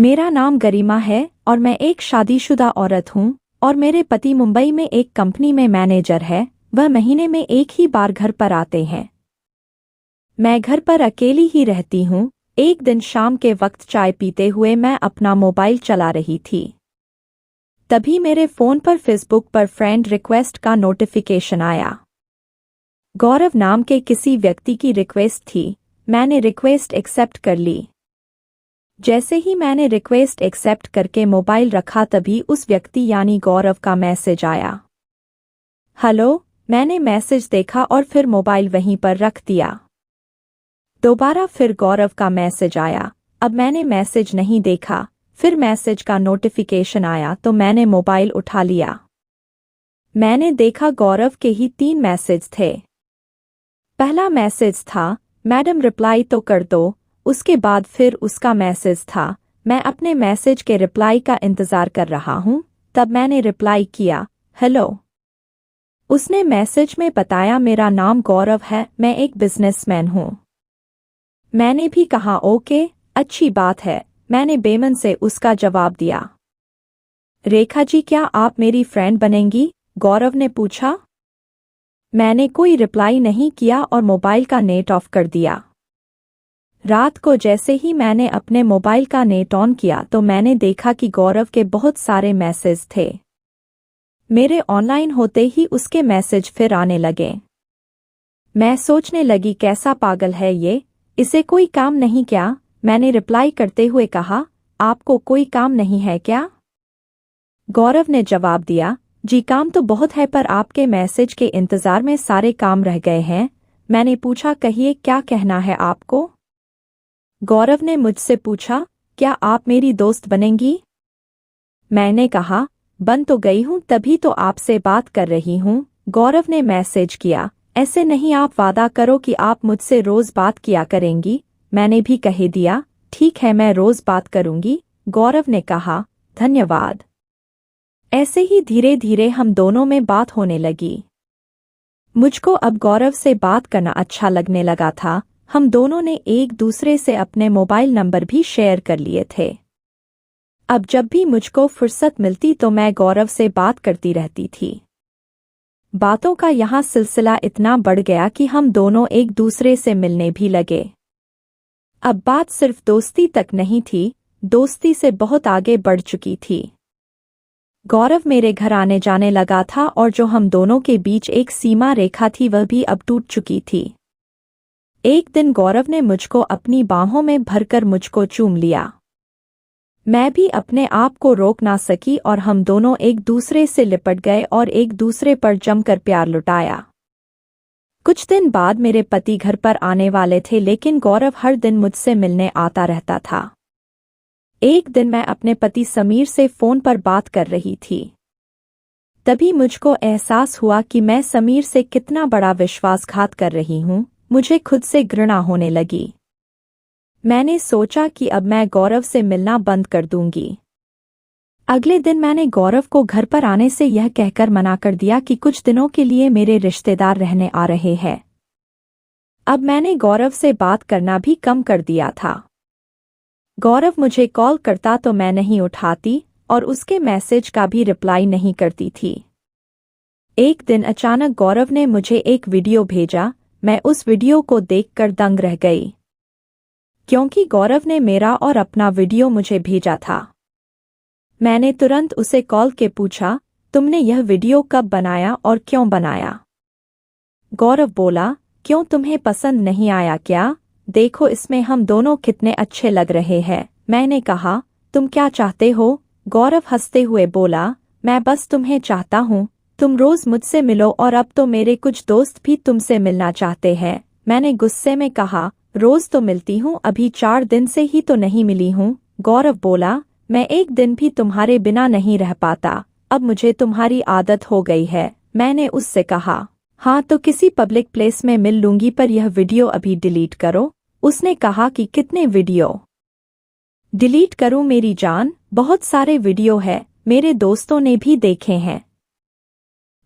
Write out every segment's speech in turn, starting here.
मेरा नाम गरिमा है और मैं एक शादीशुदा औरत हूँ और मेरे पति मुंबई में एक कंपनी में मैनेजर है। वह महीने में एक ही बार घर पर आते हैं। मैं घर पर अकेली ही रहती हूँ। एक दिन शाम के वक्त चाय पीते हुए मैं अपना मोबाइल चला रही थी। तभी मेरे फ़ोन पर फेसबुक पर फ्रेंड रिक्वेस्ट का नोटिफिकेशन आया। गौरव नाम के किसी व्यक्ति की रिक्वेस्ट थी। मैंने रिक्वेस्ट एक्सेप्ट कर ली। जैसे ही मैंने रिक्वेस्ट एक्सेप्ट करके मोबाइल रखा तभी उस व्यक्ति यानी गौरव का मैसेज आया। हेलो, मैंने मैसेज देखा और फिर मोबाइल वहीं पर रख दिया। दोबारा फिर गौरव का मैसेज आया। अब मैंने मैसेज नहीं देखा। फिर मैसेज का नोटिफिकेशन आया तो मैंने मोबाइल उठा लिया। मैंने देखा गौरव के ही 3 मैसेज थे। पहला मैसेज था, मैडम रिप्लाई तो कर दो। उसके बाद फिर उसका मैसेज था, मैं अपने मैसेज के रिप्लाई का इंतज़ार कर रहा हूँ। तब मैंने रिप्लाई किया, हेलो। उसने मैसेज में बताया मेरा नाम गौरव है, मैं एक बिजनेसमैन हूँ। मैंने भी कहा ओके, अच्छी बात है। मैंने बेमन से उसका जवाब दिया। रेखा जी, क्या आप मेरी फ्रेंड बनेंगी? गौरव ने पूछा। मैंने कोई रिप्लाई नहीं किया और मोबाइल का नेट ऑफ कर दिया। रात को जैसे ही मैंने अपने मोबाइल का नेट ऑन किया तो मैंने देखा कि गौरव के बहुत सारे मैसेज थे। मेरे ऑनलाइन होते ही उसके मैसेज फिर आने लगे। मैं सोचने लगी कैसा पागल है ये, इसे कोई काम नहीं क्या? मैंने रिप्लाई करते हुए कहा, आपको कोई काम नहीं है क्या? गौरव ने जवाब दिया, जी काम तो बहुत है पर आपके मैसेज के इंतज़ार में सारे काम रह गए हैं। मैंने पूछा, कहिए क्या कहना है आपको? गौरव ने मुझसे पूछा, क्या आप मेरी दोस्त बनेंगी? मैंने कहा, बन तो गई हूँ, तभी तो आपसे बात कर रही हूँ। गौरव ने मैसेज किया, ऐसे नहीं, आप वादा करो कि आप मुझसे रोज़ बात किया करेंगी। मैंने भी कह दिया, ठीक है मैं रोज़ बात करूँगी। गौरव ने कहा, धन्यवाद। ऐसे ही धीरे धीरे हम दोनों में बात होने लगी। मुझको अब गौरव से बात करना अच्छा लगने लगा था। हम दोनों ने एक दूसरे से अपने मोबाइल नंबर भी शेयर कर लिए थे। अब जब भी मुझको फुर्सत मिलती तो मैं गौरव से बात करती रहती थी। बातों का यहाँ सिलसिला इतना बढ़ गया कि हम दोनों एक दूसरे से मिलने भी लगे। अब बात सिर्फ दोस्ती तक नहीं थी, दोस्ती से बहुत आगे बढ़ चुकी थी। गौरव मेरे घर आने जाने लगा था और जो हम दोनों के बीच एक सीमा रेखा थी वह भी अब टूट चुकी थी। एक दिन गौरव ने मुझको अपनी बाहों में भरकर मुझको चूम लिया। मैं भी अपने आप को रोक ना सकी और हम दोनों एक दूसरे से लिपट गए और एक दूसरे पर जमकर प्यार लुटाया। कुछ दिन बाद मेरे पति घर पर आने वाले थे लेकिन गौरव हर दिन मुझसे मिलने आता रहता था। एक दिन मैं अपने पति समीर से फ़ोन पर बात कर रही थी। तभी मुझको एहसास हुआ कि मैं समीर से कितना बड़ा विश्वासघात कर रही हूँ। मुझे खुद से घृणा होने लगी। मैंने सोचा कि अब मैं गौरव से मिलना बंद कर दूंगी। अगले दिन मैंने गौरव को घर पर आने से यह कहकर मना कर दिया कि कुछ दिनों के लिए मेरे रिश्तेदार रहने आ रहे हैं। अब मैंने गौरव से बात करना भी कम कर दिया था। गौरव मुझे कॉल करता तो मैं नहीं उठाती और उसके मैसेज का भी रिप्लाई नहीं करती थी। एक दिन अचानक गौरव ने मुझे एक वीडियो भेजा। मैं उस वीडियो को देखकर दंग रह गई, क्योंकि गौरव ने मेरा और अपना वीडियो मुझे भेजा था। मैंने तुरंत उसे कॉल के पूछा, तुमने यह वीडियो कब बनाया और क्यों बनाया? गौरव बोला, क्यों तुम्हें पसंद नहीं आया क्या? देखो इसमें हम दोनों कितने अच्छे लग रहे हैं। मैंने कहा, तुम क्या चाहते हो? गौरव हंसते हुए बोला, मैं बस तुम्हें चाहता हूँ, तुम रोज मुझसे मिलो और अब तो मेरे कुछ दोस्त भी तुमसे मिलना चाहते हैं। मैंने गुस्से में कहा, रोज तो मिलती हूँ, अभी 4 दिन से ही तो नहीं मिली हूँ। गौरव बोला, मैं एक दिन भी तुम्हारे बिना नहीं रह पाता, अब मुझे तुम्हारी आदत हो गई है। मैंने उससे कहा, हाँ तो किसी पब्लिक प्लेस में मिल लूंगी पर यह वीडियो अभी डिलीट करो। उसने कहा कि कितने वीडियो डिलीट करूं मेरी जान? बहुत सारे वीडियो है, मेरे दोस्तों ने भी देखे हैं।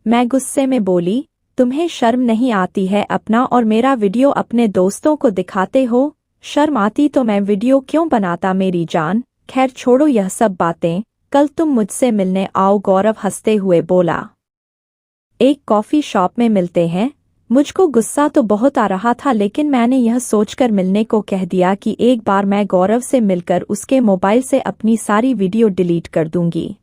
मैं गुस्से में बोली, तुम्हें शर्म नहीं आती है अपना और मेरा वीडियो अपने दोस्तों को दिखाते हो? शर्म आती तो मैं वीडियो क्यों बनाता मेरी जान? खैर छोड़ो यह सब बातें, कल तुम मुझसे मिलने आओ, गौरव हंसते हुए बोला। एक कॉफी शॉप में मिलते हैं। मुझको गुस्सा तो बहुत आ रहा था, लेकिन मैंने यह सोचकर मिलने को कह दिया कि एक बार मैं गौरव से मिलकर उसके मोबाइल से अपनी सारी वीडियो डिलीट कर दूंगी।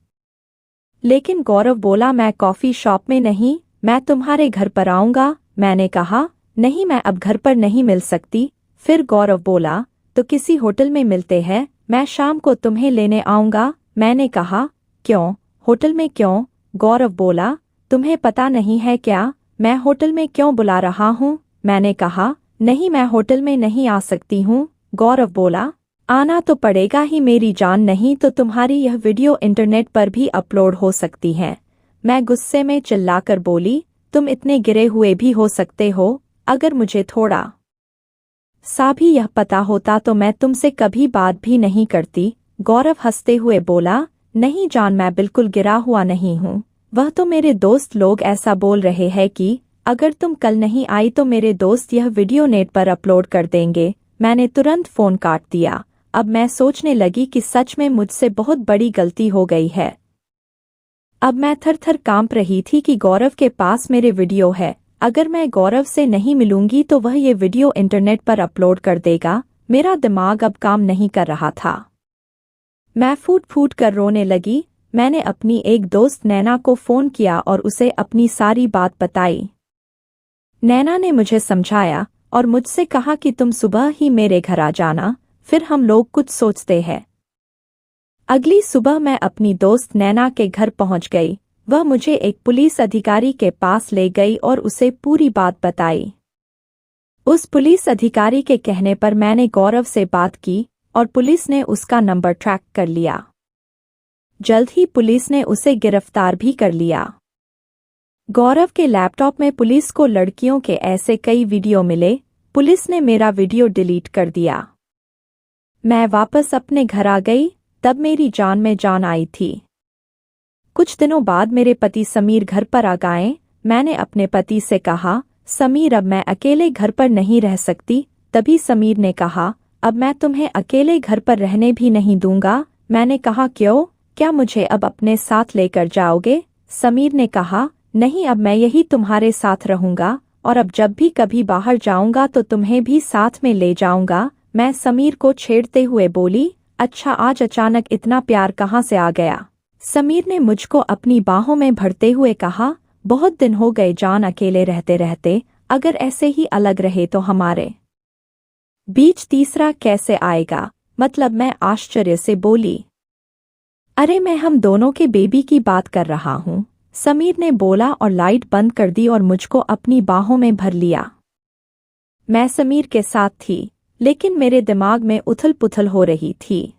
लेकिन गौरव बोला, मैं कॉफी शॉप में नहीं, मैं तुम्हारे घर पर आऊंगा। मैंने कहा, नहीं मैं अब घर पर नहीं मिल सकती। फिर गौरव बोला, तो किसी होटल में मिलते हैं, मैं शाम को तुम्हें लेने आऊंगा। मैंने कहा, क्यों, होटल में क्यों? गौरव बोला, तुम्हें पता नहीं है क्या, मैं होटल में क्यों बुला रहा हूँ? मैंने कहा, नहीं मैं होटल में नहीं आ सकती हूँ। गौरव बोला, आना तो पड़ेगा ही मेरी जान, नहीं तो तुम्हारी यह वीडियो इंटरनेट पर भी अपलोड हो सकती है। मैं गुस्से में चिल्लाकर बोली, तुम इतने गिरे हुए भी हो सकते हो, अगर मुझे थोड़ा सा भी यह पता होता तो मैं तुमसे कभी बात भी नहीं करती। गौरव हंसते हुए बोला, नहीं जान, मैं बिल्कुल गिरा हुआ नहीं हूँ। वह तो मेरे दोस्त लोग ऐसा बोल रहे हैं कि अगर तुम कल नहीं आई तो मेरे दोस्त यह वीडियो नेट पर अपलोड कर देंगे। मैंने तुरंत फोन काट दिया। अब मैं सोचने लगी कि सच में मुझसे बहुत बड़ी गलती हो गई है। अब मैं थर थर कांप रही थी कि गौरव के पास मेरे वीडियो है। अगर मैं गौरव से नहीं मिलूंगी तो वह ये वीडियो इंटरनेट पर अपलोड कर देगा। मेरा दिमाग अब काम नहीं कर रहा था। मैं फूट फूट कर रोने लगी। मैंने अपनी एक दोस्त नैना को फ़ोन किया और उसे अपनी सारी बात बताई। नैना ने मुझे समझाया और मुझसे कहा कि तुम सुबह ही मेरे घर आ जाना, फिर हम लोग कुछ सोचते हैं। अगली सुबह मैं अपनी दोस्त नैना के घर पहुंच गई। वह मुझे एक पुलिस अधिकारी के पास ले गई और उसे पूरी बात बताई। उस पुलिस अधिकारी के कहने पर मैंने गौरव से बात की और पुलिस ने उसका नंबर ट्रैक कर लिया। जल्द ही पुलिस ने उसे गिरफ्तार भी कर लिया। गौरव के लैपटॉप में पुलिस को लड़कियों के ऐसे कई वीडियो मिले। पुलिस ने मेरा वीडियो डिलीट कर दिया। मैं वापस अपने घर आ गई। तब मेरी जान में जान आई थी। कुछ दिनों बाद मेरे पति समीर घर पर आ गए। मैंने अपने पति से कहा, समीर अब मैं अकेले घर पर नहीं रह सकती। तभी समीर ने कहा, अब मैं तुम्हें अकेले घर पर रहने भी नहीं दूंगा। मैंने कहा, क्यों, क्या मुझे अब अपने साथ लेकर जाओगे? समीर ने कहा, नहीं अब मैं यही तुम्हारे साथ रहूंगा और अब जब भी कभी बाहर जाऊंगा तो तुम्हें भी साथ में ले जाऊंगा। मैं समीर को छेड़ते हुए बोली, अच्छा आज अचानक इतना प्यार कहाँ से आ गया? समीर ने मुझको अपनी बाहों में भरते हुए कहा, बहुत दिन हो गए जान अकेले रहते रहते, अगर ऐसे ही अलग रहे तो हमारे बीच तीसरा कैसे आएगा? मतलब मैं आश्चर्य से बोली, अरे मैं हम दोनों के बेबी की बात कर रहा हूँ। समीर ने बोला और लाइट बंद कर दी और मुझको अपनी बाहों में भर लिया। मैं समीर के साथ थी, लेकिन मेरे दिमाग में उथल पुथल हो रही थी।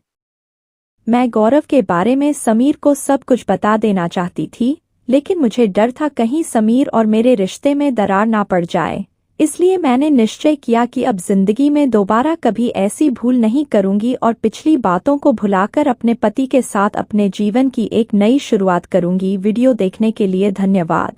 मैं गौरव के बारे में समीर को सब कुछ बता देना चाहती थी, लेकिन मुझे डर था कहीं समीर और मेरे रिश्ते में दरार ना पड़ जाए। इसलिए मैंने निश्चय किया कि अब जिंदगी में दोबारा कभी ऐसी भूल नहीं करूंगी और पिछली बातों को भुलाकर अपने पति के साथ अपने जीवन की एक नई शुरुआत करूंगी। वीडियो देखने के लिए धन्यवाद।